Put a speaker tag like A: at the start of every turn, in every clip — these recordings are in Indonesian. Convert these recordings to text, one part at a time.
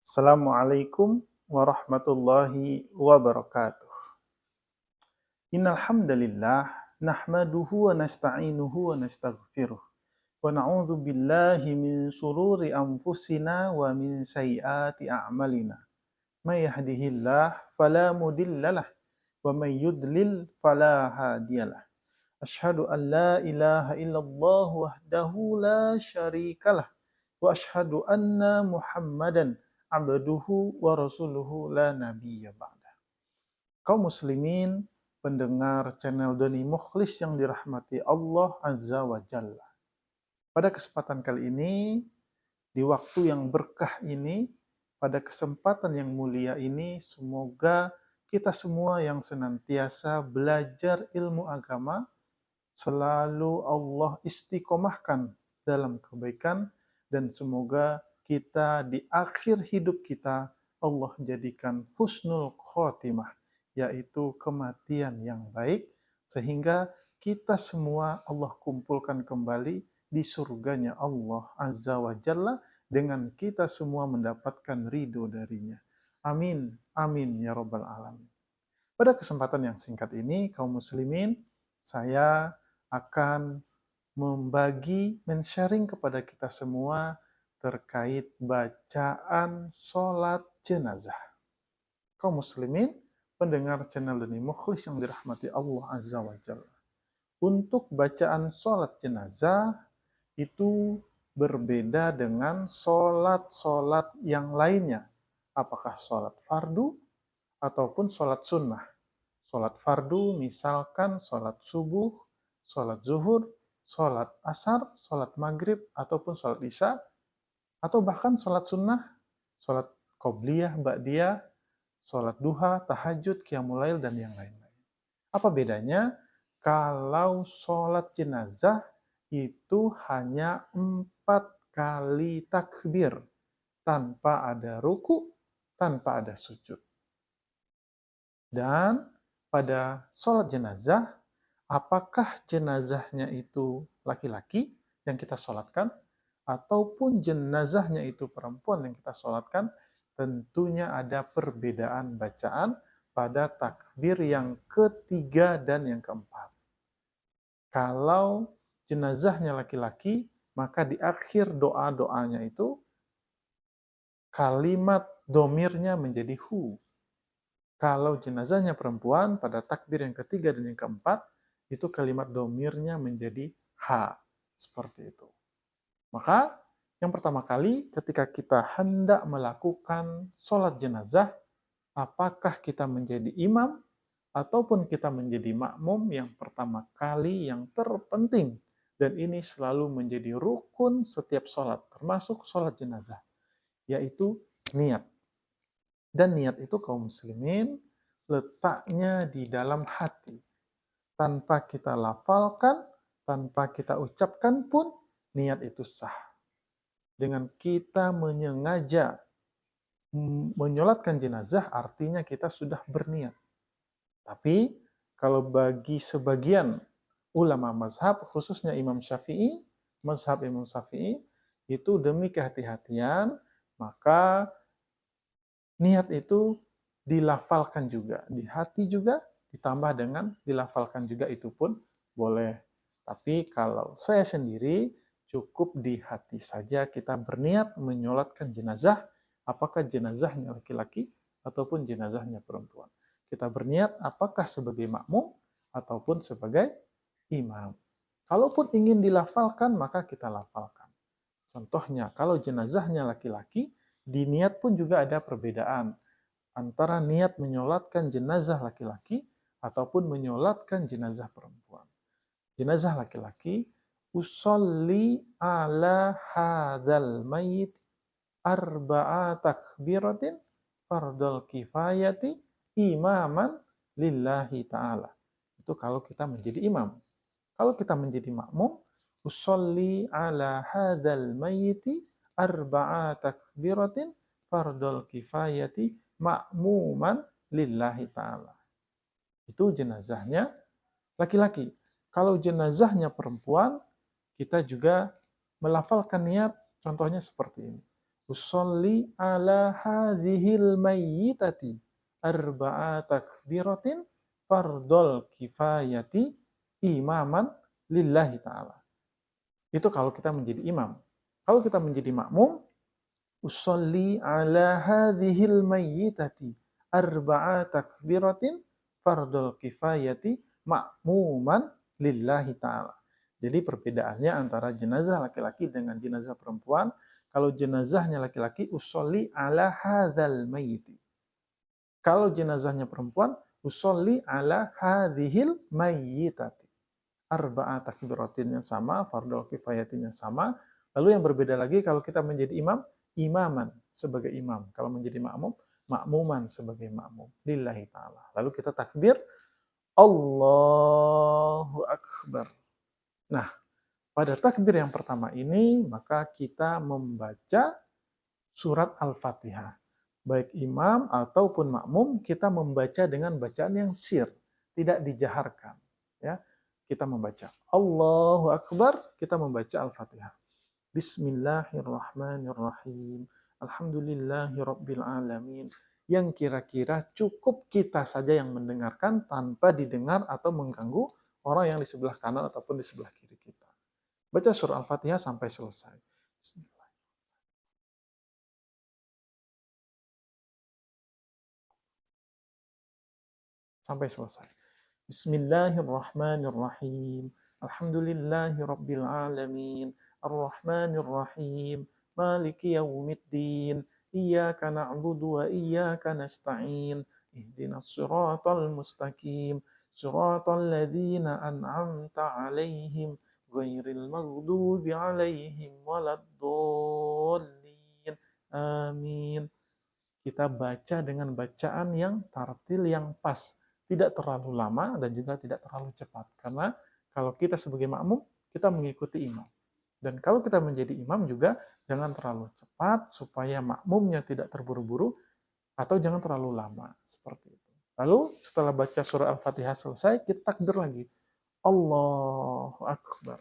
A: Assalamualaikum warahmatullahi wabarakatuh. Innal hamdalillah nahmaduhu wa nasta'inuhu wa nastaghfiruh wa na'udzu billahi min shururi anfusina wa min sayyiati a'malina. May yahdihillahu fala mudhillalah wa may yudlil fala hadiyalah. Asyhadu an la ilaha illallah wahdahu la syarikalah wa asyhadu anna Muhammadan abduhu wa rasuluhu la nabiyya ba'da. Kaum muslimin, pendengar channel Doni Mukhlis yang dirahmati Allah Azza wa Jalla. Pada kesempatan kali ini, di waktu yang berkah ini, pada kesempatan yang mulia ini, semoga kita semua yang senantiasa belajar ilmu agama, selalu Allah istiqomahkan dalam kebaikan, dan semoga kita di akhir hidup kita Allah jadikan husnul khotimah, yaitu kematian yang baik, sehingga kita semua Allah kumpulkan kembali di surganya Allah Azza wa Jalla dengan kita semua mendapatkan ridho darinya. Amin, amin ya rabbal alamin. Pada kesempatan yang singkat ini, kaum muslimin, saya akan men-sharing kepada kita semua terkait bacaan sholat jenazah. Kaum muslimin, pendengar channel Deni Mukhlis yang dirahmati Allah Azza wa Jalla. Untuk bacaan sholat jenazah itu berbeda dengan sholat-sholat yang lainnya. Apakah sholat fardu ataupun sholat sunnah. Sholat fardu misalkan sholat subuh, sholat zuhur, sholat asar, sholat maghrib, ataupun sholat isya, atau bahkan sholat sunnah, sholat qobliyah, ba'diyah, sholat duha, tahajud, qiyamul lail, dan yang lain-lain. Apa bedanya? Kalau sholat jenazah itu hanya 4 kali takbir, tanpa ada ruku, tanpa ada sujud. Dan pada sholat jenazah, apakah jenazahnya itu laki-laki yang kita sholatkan, ataupun jenazahnya itu perempuan yang kita sholatkan, tentunya ada perbedaan bacaan pada takbir yang ketiga dan yang keempat. Kalau jenazahnya laki-laki, maka di akhir doa-doanya itu kalimat domirnya menjadi hu. Kalau jenazahnya perempuan, pada takbir yang ketiga dan yang keempat, itu kalimat domirnya menjadi ha. Seperti itu. Maka, yang pertama kali ketika kita hendak melakukan sholat jenazah, apakah kita menjadi imam ataupun kita menjadi makmum, yang pertama kali yang terpenting, dan ini selalu menjadi rukun setiap sholat, termasuk sholat jenazah, yaitu niat. Dan niat itu kaum muslimin letaknya di dalam hati. Tanpa kita lafalkan, tanpa kita ucapkan pun, niat itu sah. Dengan kita menyengaja menyolatkan jenazah, artinya kita sudah berniat. Tapi, kalau bagi sebagian ulama mazhab, khususnya Imam Syafi'i, mazhab Imam Syafi'i, itu demi kehati-hatian, maka niat itu dilafalkan juga. Di hati juga, ditambah dengan dilafalkan juga, itu pun boleh. Tapi kalau saya sendiri, cukup di hati saja kita berniat menyolatkan jenazah, apakah jenazahnya laki-laki ataupun jenazahnya perempuan. Kita berniat apakah sebagai makmum ataupun sebagai imam. Kalaupun ingin dilafalkan, maka kita lafalkan. Contohnya, kalau jenazahnya laki-laki, di niat pun juga ada perbedaan antara niat menyolatkan jenazah laki-laki ataupun menyolatkan jenazah perempuan. Jenazah laki-laki, usolli ala hadzal mayyit arba'a takbiratin fardal kifayati imaman lillahi ta'ala. Itu kalau kita menjadi imam. Kalau kita menjadi makmum, usolli ala hadzal mayyiti arba'a takbiratin fardal kifayati ma'muman lillahi ta'ala. Itu jenazahnya laki-laki. Kalau jenazahnya perempuan, kita juga melafalkan niat, contohnya seperti ini. usolli ala hadhil mayyitati arba'a takbiratin fardol kifayati imaman lillahi ta'ala. Itu kalau kita menjadi imam. Kalau kita menjadi makmum, usolli ala hadhil mayyitati arba'a takbiratin fardol kifayati makmuman lillahi ta'ala. Jadi perbedaannya antara jenazah laki-laki dengan jenazah perempuan, kalau jenazahnya laki-laki, usolli ala hadzal mayyiti. Kalau jenazahnya perempuan, usolli ala hadhil mayyitati. Arba'a takbiratin yang sama, fardhu kifayatin yang sama. Lalu yang berbeda lagi kalau kita menjadi imam, imaman sebagai imam. Kalau menjadi makmum, makmuman sebagai makmum. Lillahi ta'ala. Lalu kita takbir, Allahu Akbar. Nah, pada takbir yang pertama ini, maka kita membaca surat Al-Fatihah. Baik imam ataupun makmum, kita membaca dengan bacaan yang sir, tidak dijaharkan. Ya, kita membaca Allahu Akbar, kita membaca Al-Fatihah. Bismillahirrahmanirrahim. Alhamdulillahirabbil alamin. Yang kira-kira cukup kita saja yang mendengarkan tanpa didengar atau mengganggu orang yang di sebelah kanan ataupun di sebelah kiri kita. Baca surah Al-Fatihah sampai selesai. Bismillah. Sampai selesai. Bismillahirrahmanirrahim. Alhamdulillahirabbil alamin. Arrahmanirrahim. Maliki yaumiddin. Iyyaka na'budu wa iyyaka nasta'in. Ihdinas siratal mustaqim. Siratal ladzina an'amta 'alaihim ghairil maghdubi 'alaihim waladdallin. Amin. Kita baca dengan bacaan yang tartil yang pas, tidak terlalu lama dan juga tidak terlalu cepat. Karena kalau kita sebagai makmum, kita mengikuti imam. Dan kalau kita menjadi imam juga jangan terlalu cepat supaya makmumnya tidak terburu-buru atau jangan terlalu lama seperti itu. Lalu setelah baca surah Al-Fatihah selesai, kita takbir lagi. Allahu Akbar.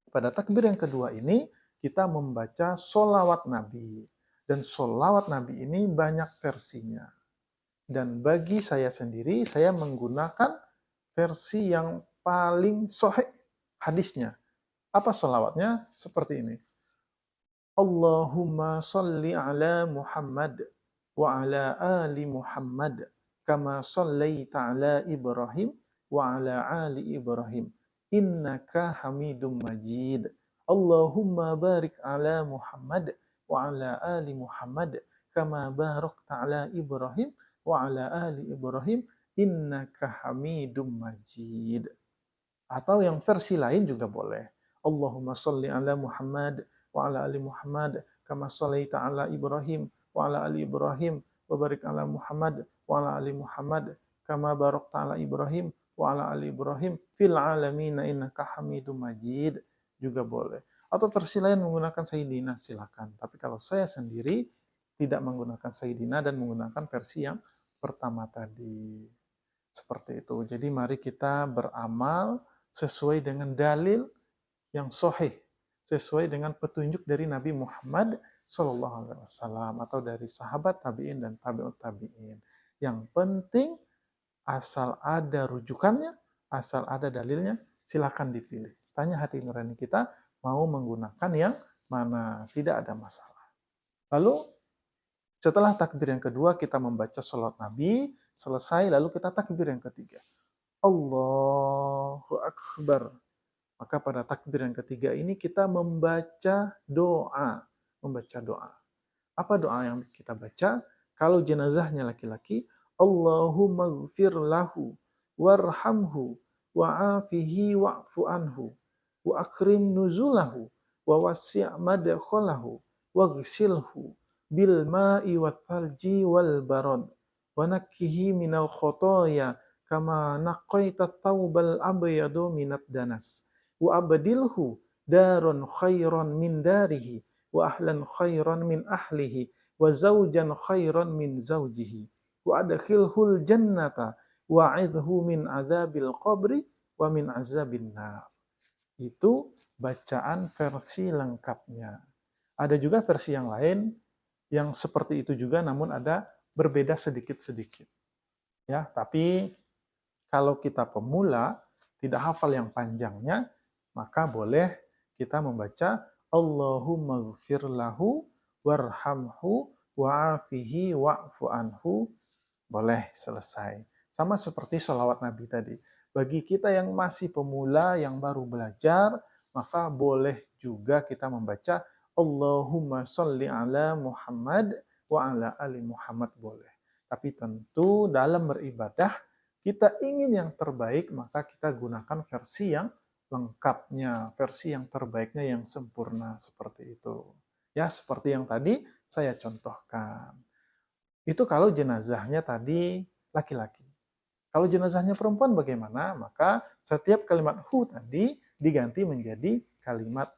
A: Pada takbir yang kedua ini, kita membaca sholawat Nabi. Dan sholawat Nabi ini banyak versinya. Dan bagi saya sendiri, saya menggunakan versi yang paling sahih hadisnya. Apa sholawatnya? Seperti ini. Allahumma salli ala Muhammad wa ala ali Muhammad kama sallaita ala Ibrahim wa ala ali Ibrahim innaka Hamidum Majid. Allahumma barik ala Muhammad wa ala ali Muhammad kama barakta ala Ibrahim wa ala ali Ibrahim innaka Hamidum Majid. Atau yang versi lain juga boleh. Allahumma salli ala Muhammad wa ala ali Muhammad kama shallaita ala Ibrahim wa ala ali Ibrahim wa barik ala Muhammad wa ala ali Muhammad kama barakta ala Ibrahim wa ala ali Ibrahim fil alamin innaka Hamidum Majid juga boleh. Atau versi lain menggunakan Sayyidina silakan. Tapi kalau saya sendiri tidak menggunakan Sayyidina dan menggunakan versi yang pertama tadi. Seperti itu. Jadi mari kita beramal sesuai dengan dalil yang sahih, sesuai dengan petunjuk dari Nabi Muhammad SAW atau dari sahabat tabi'in dan tabi'ut tabi'in. Yang penting asal ada rujukannya, asal ada dalilnya, silakan dipilih. Tanya hati nurani kita mau menggunakan yang mana, tidak ada masalah. Lalu setelah takbir yang kedua kita membaca sholawat Nabi, selesai lalu kita takbir yang ketiga. Allahu Akbar. Maka pada takbir yang ketiga ini kita membaca doa. Membaca doa. Apa doa yang kita baca? Kalau jenazahnya laki-laki, Allahumma gfir lahu, warhamhu, wa'afihi wa'fu anhu, wa akrim nuzulahu, wa wasi' madkhalahu, wa gsilhu, bil ma'i wat thalji wal barad, wa nakkihi minal khotoya, kama naqaita thawbal abyadu minad danas. Wa abdilhu darun khairan min darihi wa ahlan khairan min ahlihi wa zawjan khairan min zawjihi wa adkhilhul jannata wa a'idhu min adzabil qabri wa min azabin nar. Itu bacaan versi lengkapnya. Ada juga versi yang lain yang seperti itu juga, namun ada berbeda sedikit-sedikit. Ya, tapi kalau kita pemula, tidak hafal yang panjangnya, maka boleh kita membaca Allahumma gfir lahu warhamhu wa'afihi wa'fu anhu. Boleh, selesai. Sama seperti sholawat Nabi tadi. Bagi kita yang masih pemula, yang baru belajar, maka boleh juga kita membaca Allahumma sholli ala Muhammad wa ala ali Muhammad, boleh. Tapi tentu dalam beribadah, kita ingin yang terbaik, maka kita gunakan versi yang lengkapnya, versi yang terbaiknya, yang sempurna, seperti itu. Ya, seperti yang tadi saya contohkan. Itu kalau jenazahnya tadi laki-laki. Kalau jenazahnya perempuan bagaimana? Maka setiap kalimat hu tadi diganti menjadi kalimat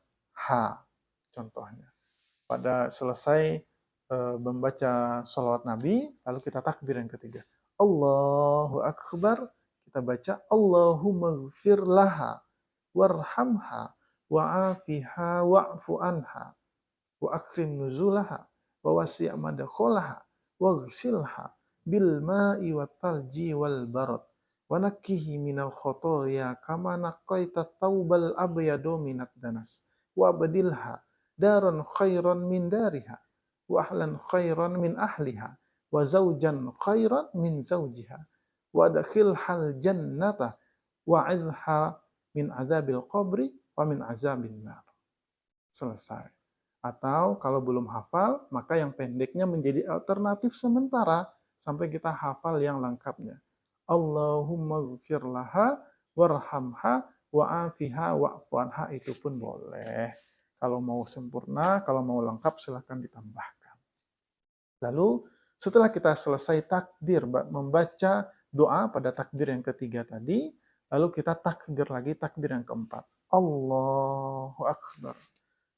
A: ha. Contohnya, pada selesai membaca sholawat Nabi, lalu kita takbir yang ketiga. Allahu Akbar, kita baca Allahumma gfir laha, warhamha, wa'afiha, wa'fu anha, wa akrim nuzulaha, wa wasi' madakholaha, waghsilha bil ma'i wat talji wal barad, wa nakkihi minal khotoya kama naqaita taubal abyadu minad danas, wa badilha daran khairan min dariha, wa ahlan khairan min ahliha, wa zaujan khairan min zaujiha, wa dakhilhal jannata wa idha min azabil qabri wa min azabin nar. Selesai. Atau kalau belum hafal, maka yang pendeknya menjadi alternatif sementara sampai kita hafal yang lengkapnya. Allahumma gfir laha warhamha wa'afiha wa'fu anha, itu pun boleh. Kalau mau sempurna, kalau mau lengkap, silahkan ditambahkan. Lalu setelah kita selesai takbir, membaca doa pada takbir yang ketiga tadi, lalu kita takbir lagi takbir yang keempat. Allahu Akbar.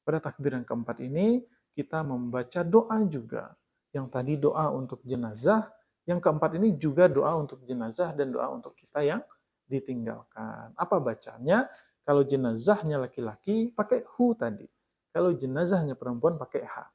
A: Pada takbir yang keempat ini, kita membaca doa juga. Yang tadi doa untuk jenazah, yang keempat ini juga doa untuk jenazah dan doa untuk kita yang ditinggalkan. Apa bacanya? Kalau jenazahnya laki-laki, pakai hu tadi. Kalau jenazahnya perempuan, pakai ha.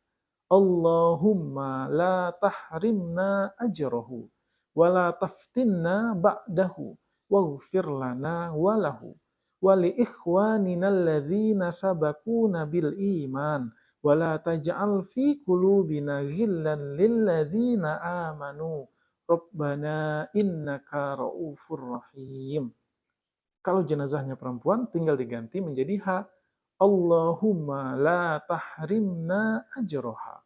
A: Allahumma la tahrimna ajrahu, wa la taftinna ba'dahu, waghfir lana walahu. Wali ikhwanina alladzina sabakuna bil iman wala taj'al fi qulubina ghillan lil ladzina amanu rabbana innaka raufur rahim. Kalau jenazahnya perempuan tinggal diganti menjadi ha. Allahumma la tahrimna ajroha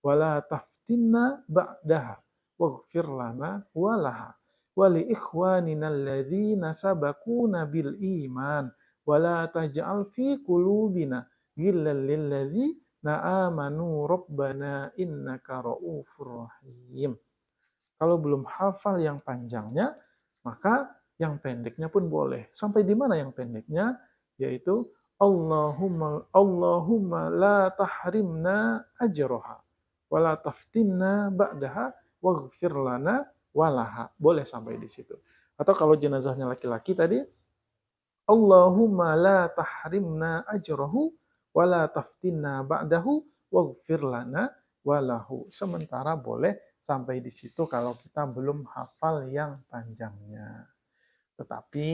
A: wala taftinna ba'daha waghfir lana walaha wali ikhwanina alladzina sabakuna bil iman wala taj'al fi qulubina ghillan lil ladzina amanu rabbana innaka raufur rahim. Kalau belum hafal yang panjangnya, maka yang pendeknya pun boleh. Sampai di mana yang pendeknya? Yaitu Allahumma la tahrimna ajroha wa la taftinna ba'daha waghfir lana walaha. Boleh sampai di situ. Atau kalau jenazahnya laki-laki tadi, Allahumma la tahrimna ajrohu wa la taftinna ba'dahu waghfir lana walahu. Sementara boleh sampai di situ kalau kita belum hafal yang panjangnya. Tetapi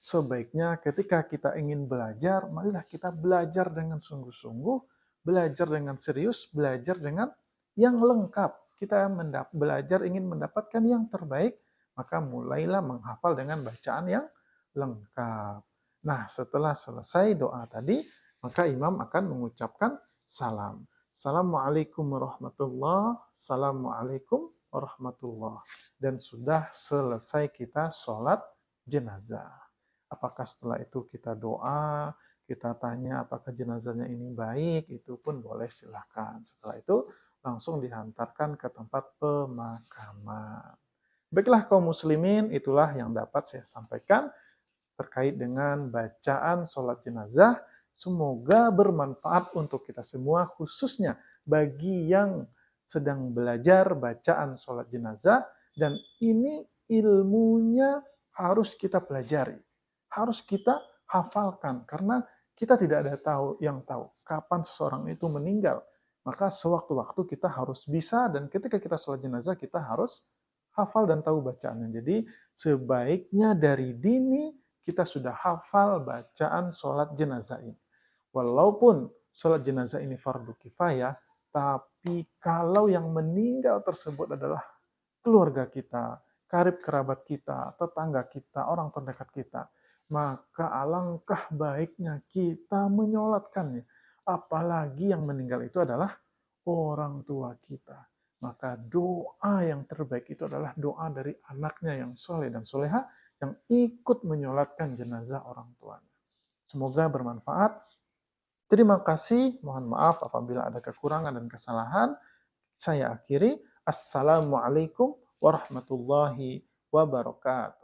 A: sebaiknya ketika kita ingin belajar, marilah kita belajar dengan sungguh-sungguh, belajar dengan serius, belajar dengan yang lengkap. Kita belajar ingin mendapatkan yang terbaik, maka mulailah menghafal dengan bacaan yang lengkap. Nah, setelah selesai doa tadi, maka imam akan mengucapkan salam. Assalamualaikum warahmatullahi wabarakatuh. Assalamualaikum warahmatullahi wabarakatuh. Dan sudah selesai kita sholat jenazah. Apakah setelah itu kita doa, kita tanya apakah jenazahnya ini baik, itu pun boleh, silahkan. Setelah itu langsung dihantarkan ke tempat pemakaman. Baiklah kaum muslimin, itulah yang dapat saya sampaikan terkait dengan bacaan sholat jenazah. Semoga bermanfaat untuk kita semua, khususnya bagi yang sedang belajar bacaan sholat jenazah, dan ini ilmunya harus kita pelajari, harus kita hafalkan, karena kita tidak ada yang tahu kapan seseorang itu meninggal, Maka sewaktu-waktu kita harus bisa, dan ketika kita sholat jenazah kita harus hafal dan tahu bacaannya. Jadi sebaiknya dari dini kita sudah hafal bacaan sholat jenazah ini. Walaupun sholat jenazah ini fardu kifayah, tapi kalau yang meninggal tersebut adalah keluarga kita, karib kerabat kita, tetangga kita, orang terdekat kita, maka alangkah baiknya kita menyolatkannya. Apalagi yang meninggal itu adalah orang tua kita. Maka doa yang terbaik itu adalah doa dari anaknya yang soleh dan soleha yang ikut menyolatkan jenazah orang tuanya. Semoga bermanfaat. Terima kasih. Mohon maaf apabila ada kekurangan dan kesalahan. Saya akhiri. Assalamualaikum warahmatullahi wabarakatuh.